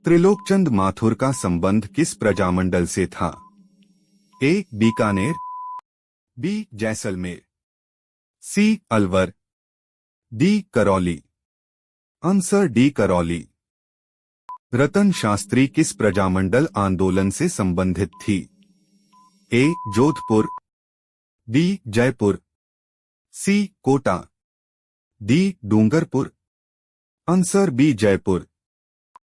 त्रिलोकचंद माथुर का संबंध किस प्रजामंडल से था? A. Bikaner, B. Jaisalmer, C. Alwar, D. Karauli. Answer D. Karauli. Ratan Shastri किस प्रजामंडल आंदोलन से संबंधित थी? A. Jodhpur, B. Jaipur, C. Kota, D. Dungarpur. Answer B. Jaipur.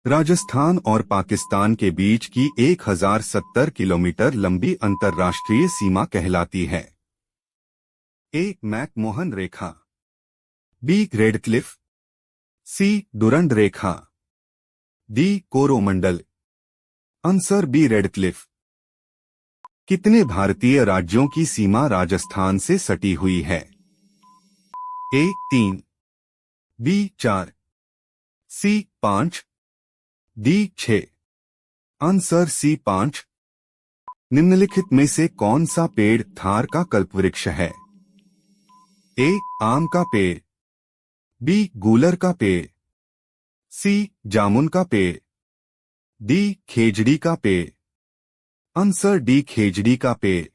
Rajasthan और पाकिस्तान के बीच की 1070 किलोमीटर लंबी अंतर्राष्ट्रीय सीमा कहलाती है? ए. मैकमोहन रेखा, बी. Radcliffe, C. डुरंड रेखा, D. Coromandel. Answer B. Radcliffe. कितने भारतीय राज्यों की सीमा राजस्थान से सटी हुई है? A. 3, B. 4, C. 5, D. 6। Answer C. 5। निम्नलिखित में से कौन सा पेड़ थार का कल्पवृक्ष है? ए. आम का पेड़, बी. गूलर का पेड़, सी. जामुन का पेड़, डी. खेजड़ी का पेड़। Answer D. खेजड़ी का पेड़।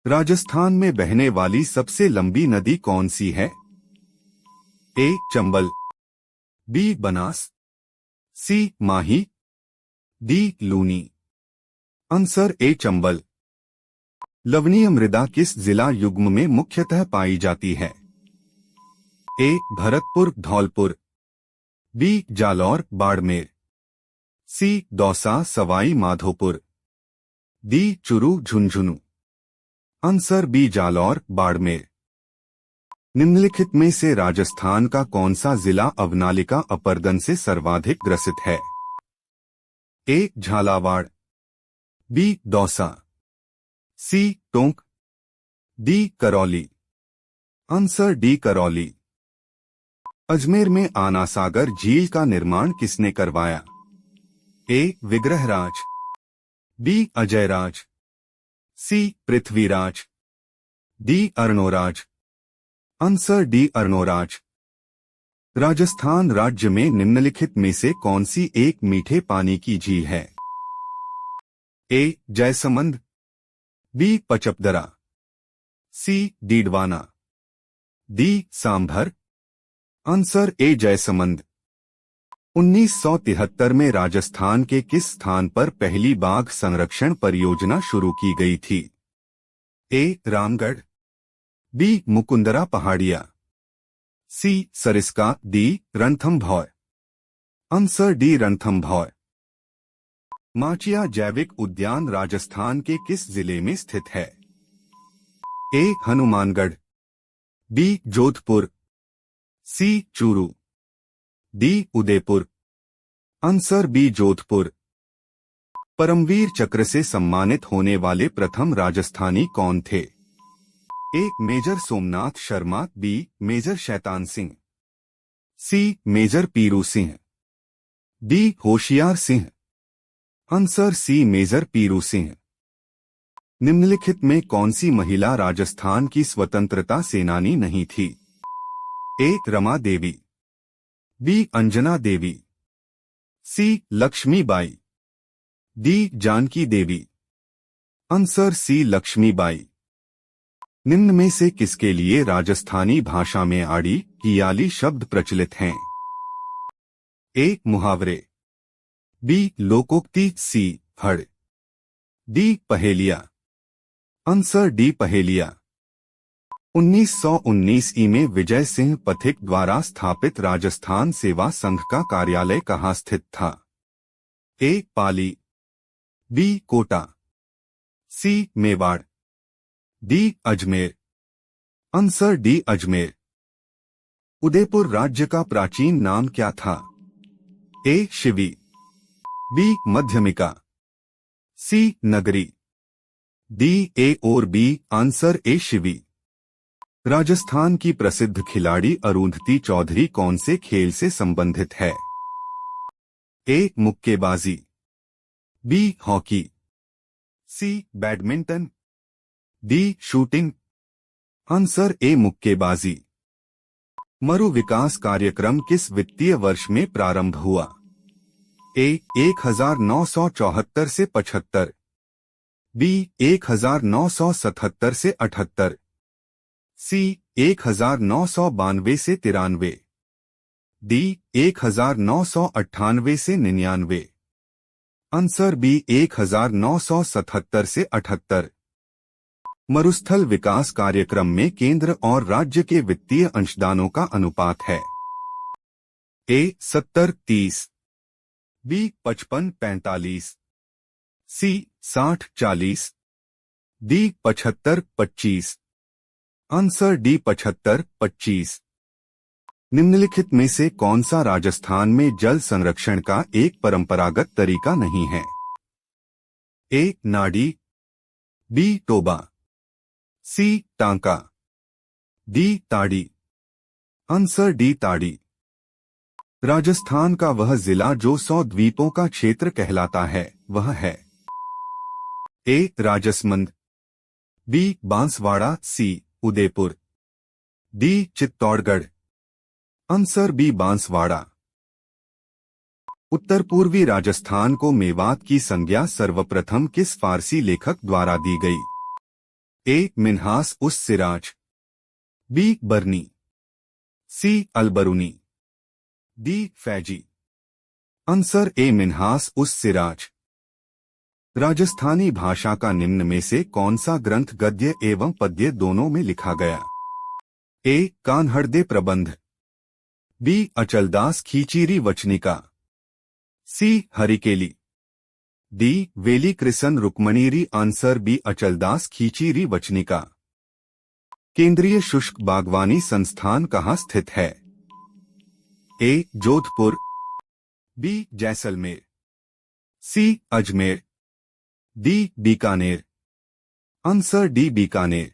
राजस्थान में बहने वाली सबसे लंबी नदी कौन सी है? A. Chambal, B. Banas, C. Mahi, D. Luni. Answer A. Chambal. लवणीय मृदा किस जिला युग्म में मुख्यतः पाई जाती है? A. Bharatpur Dholpur, B. Jalore Barmer, C. Dausa Sawai Madhopur, D. Churu Jhunjhunu. Answer B. Jalore Barmer. निम्नलिखित में से राजस्थान का कौन सा जिला अवनालिका अपरदन से सर्वाधिक ग्रसित है? A. Jhalawar, B. Dausa, C. Tonk, D. Karauli. Answer D. Karauli. Ajmer में आना सागर झील का निर्माण किसने करवाया? A. Vigraharaj, B. Ajayraj, C. Prithviraj, D. Arnoraj. Answer D. Arnoraj. Rajasthan राज्य में निम्नलिखित में से कौन सी एक मीठे पानी की झील है? A. Jaisamand, B. Pachpadra, C. Didwana, D. Sambhar. Answer A. Jaisamand. 1973 में राजस्थान के किस स्थान पर पहली बाघ संरक्षण परियोजना शुरू की गई थी? ए. रामगढ़, बी. मुकुंदरा पहाड़िया, C. Sariska, D. Ranthambore. Answer D. Ranthambore. Machiya जैविक उद्यान राजस्थान के किस जिले में स्थित है? A. Hanumangarh, B. Jodhpur, C. Churu, D. Udaipur. Answer B. Jodhpur. Paramvir Chakra से सम्मानित होने वाले प्रथम राजस्थानी कौन थे? A. Major Somnath Sharma, B. Major Shaitan Singh, C. Major Peeru Singh, D. Hoshiyar Singh. Answer C. Major Peeru Singh. निम्नलिखित में कौन सी महिला राजस्थान की स्वतंत्रता सेनानी नहीं थी? A. Rama Devi, B. Anjana Devi, C. Laxmibai, D. Janaki Devi. Answer C. Laxmibai. निम्न में से किसके लिए राजस्थानी भाषा में आड़ी कियाली शब्द प्रचलित हैं? ए. मुहावरे, बी. लोकोक्ति, सी. हड़, डी. पहेलिया। Answer D. पहेलिया। 1919 में विजय सिंह पथिक द्वारा स्थापित राजस्थान सेवा संघ का कार्यालय कहाँ स्थित था? A. Pali, B. Kota, C. Mewar, D. Ajmer. Answer D. Ajmer. Udaipur राज्य का प्राचीन नाम क्या था? A. Shivi, B. Madhyamika, C. Nagari, D. A और B. Answer A. Shivi. Rajasthan की प्रसिद्ध खिलाड़ी अरुंधति चौधरी कौन से खेल से संबंधित है? ए. मुक्केबाजी, B. Hockey, C. Badminton, D. Shooting. Answer A. मुक्केबाजी। मरु विकास कार्यक्रम किस वित्तीय वर्ष में प्रारंभ हुआ? ए 1974 से 75, बी 1977 से 78, सी 1992 से 93, डी 1998 से 99। आंसर बी 1977 से 78। मरुस्थल विकास कार्यक्रम में केंद्र और राज्य के वित्तीय अंशदानों का अनुपात है। ए 70-30, बी 55-45, सी 60-40, डी 75-25। Answer D 75-25। निम्नलिखित में से कौन सा राजस्थान में जल संरक्षण का एक परंपरागत तरीका नहीं है? ए नाडी, बी टोबा, सी टांका, डी ताड़ी। आंसर डी ताड़ी। राजस्थान का वह जिला जो 100 द्वीपों का क्षेत्र कहलाता है वह है? A Rajsamand, B Banswara, C Udaipur, D Chittorgarh. Answer B Banswara. उत्तर पूर्वी राजस्थान को मेवात की संज्ञा सर्वप्रथम किस फारसी लेखक द्वारा दी गई? ए Minhaj us Siraj, B Barani, C Alberuni, D Faizi. Answer A Minhaj us Siraj. Rajasthani भाषा का निम्न में से कौन सा ग्रंथ गद्य एवं पद्य दोनों में लिखा गया? A Kanhadde Prabandh, B Achaldas Khichiri Vachanika, C Harikeli, D Veli Krisan Rukmaniri. Answer B Achaldas Khichiri Vachanika. केंद्रीय शुष्क बागवानी संस्थान कहाँ स्थित है? A Jodhpur, B Jaisalmer, C Ajmer, D Bikaner. Answer D Bikaner.